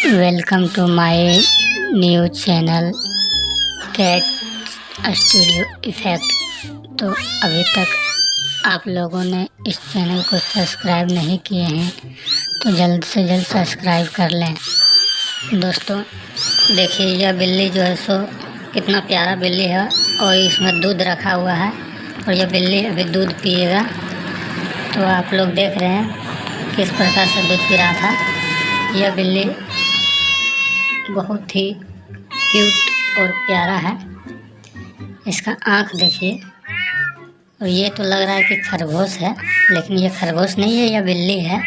Welcome to my new channel cat studio effect. तो अभी तक आप लोगों ने इस चैनल को सब्सक्राइब नहीं किए हैं तो जल्द से जल्द सब्सक्राइब कर लें। दोस्तों देखिए, यह बिल्ली जो है सो कितना प्यारा बिल्ली है और इसमें दूध रखा हुआ है और यह बिल्ली अभी दूध पिएगा। तो आप लोग देख रहे हैं किस प्रकार से दूध पी रहा था। यह बिल्ली बहुत ही क्यूट और प्यारा है। इसका आँख देखिए, और ये तो लग रहा है कि खरगोश है, लेकिन ये खरगोश नहीं है, यह बिल्ली है।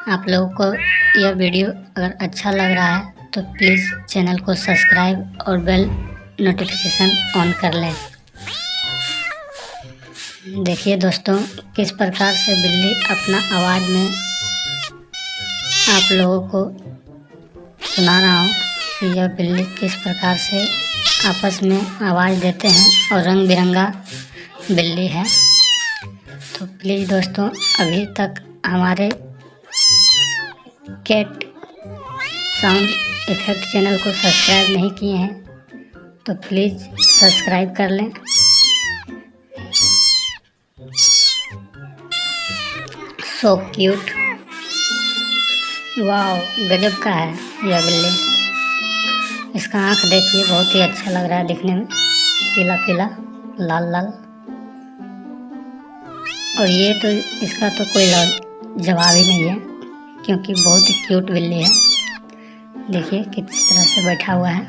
आप लोगों को यह वीडियो अगर अच्छा लग रहा है तो प्लीज़ चैनल को सब्सक्राइब और बेल नोटिफिकेशन ऑन कर लें। देखिए दोस्तों, किस प्रकार से बिल्ली अपना आवाज़ में आप लोगों को सुना रहा हूँ कि यह बिल्ली किस प्रकार से आपस में आवाज़ देते हैं और रंग बिरंगा बिल्ली है। तो प्लीज़ दोस्तों, अभी तक हमारे कैट साउंड इफ़ेक्ट चैनल को सब्सक्राइब नहीं किए हैं तो प्लीज़ सब्सक्राइब कर लें। सो क्यूट, वाओ, गजब का है यह बिल्ली। इसका आँख देखिए, बहुत ही अच्छा लग रहा है दिखने में, पीला पीला लाल लाल। और ये तो इसका तो कोई जवाब ही नहीं है, क्योंकि बहुत ही क्यूट बिल्ली है। देखिए किस तरह से बैठा हुआ है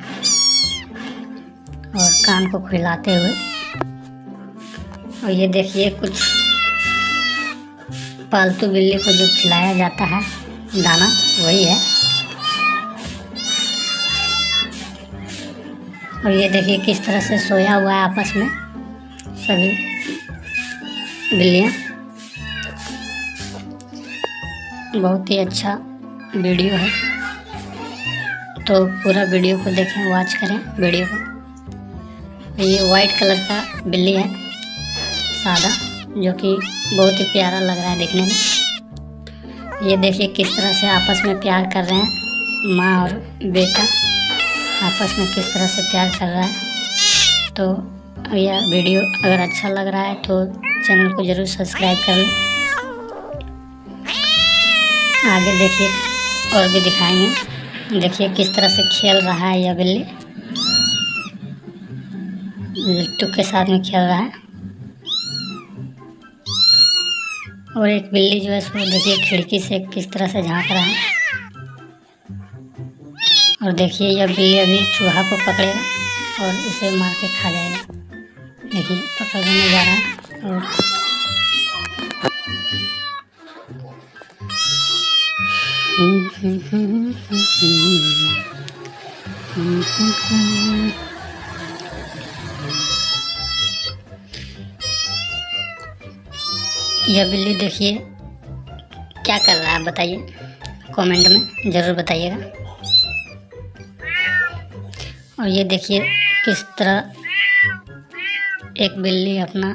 और कान को खुलाते हुए। और ये देखिए, कुछ पालतू बिल्ली को जो खिलाया जाता है दाना, वही है। और ये देखिए किस तरह से सोया हुआ है आपस में सभी बिल्लियाँ। बहुत ही अच्छा वीडियो है, तो पूरा वीडियो को देखें, वॉच करें वीडियो को। ये वाइट कलर का बिल्ली है, सादा, जो कि बहुत ही प्यारा लग रहा है दिखने में। ये देखिए किस तरह से आपस में प्यार कर रहे हैं, माँ और बेटा आपस में किस तरह से प्यार कर रहा है। तो यह वीडियो अगर अच्छा लग रहा है तो चैनल को ज़रूर सब्सक्राइब कर लें। आगे देखिए और भी दिखाएंगे। देखिए किस तरह से खेल रहा है यह बिल्ली, लिट्टू के साथ में खेल रहा है। और एक बिल्ली जो है सो देखिए खिड़की से किस तरह से झांक रहा है। और देखिए यह बिल्ली अभी चूहा को पकड़ेगा और इसे मार के खा जाएगा। देखिए पकड़ने जा रहा है। और यह बिल्ली देखिए क्या कर रहा है, बताइए, कमेंट में ज़रूर बताइएगा। और ये देखिए किस तरह एक बिल्ली अपना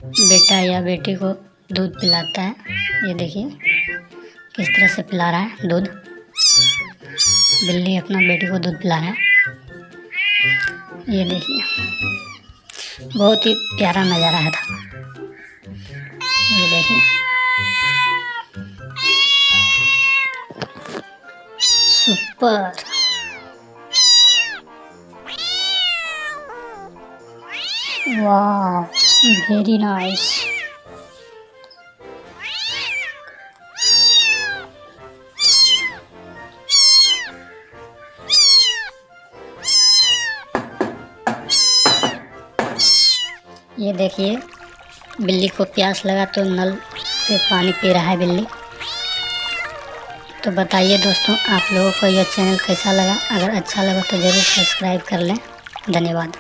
बेटा या बेटी को दूध पिलाता है। ये देखिए किस तरह से पिला रहा है दूध, बिल्ली अपना बेटी को दूध पिला रहा है। ये देखिए बहुत ही प्यारा नज़ारा है था। ये देखिए सुपर, वाह, वेरी नाइस। ये देखिए बिल्ली को प्यास लगा तो नल से पानी पी रहा है बिल्ली। तो बताइए दोस्तों, आप लोगों को यह चैनल कैसा लगा। अगर अच्छा लगा तो ज़रूर सब्सक्राइब कर लें। धन्यवाद।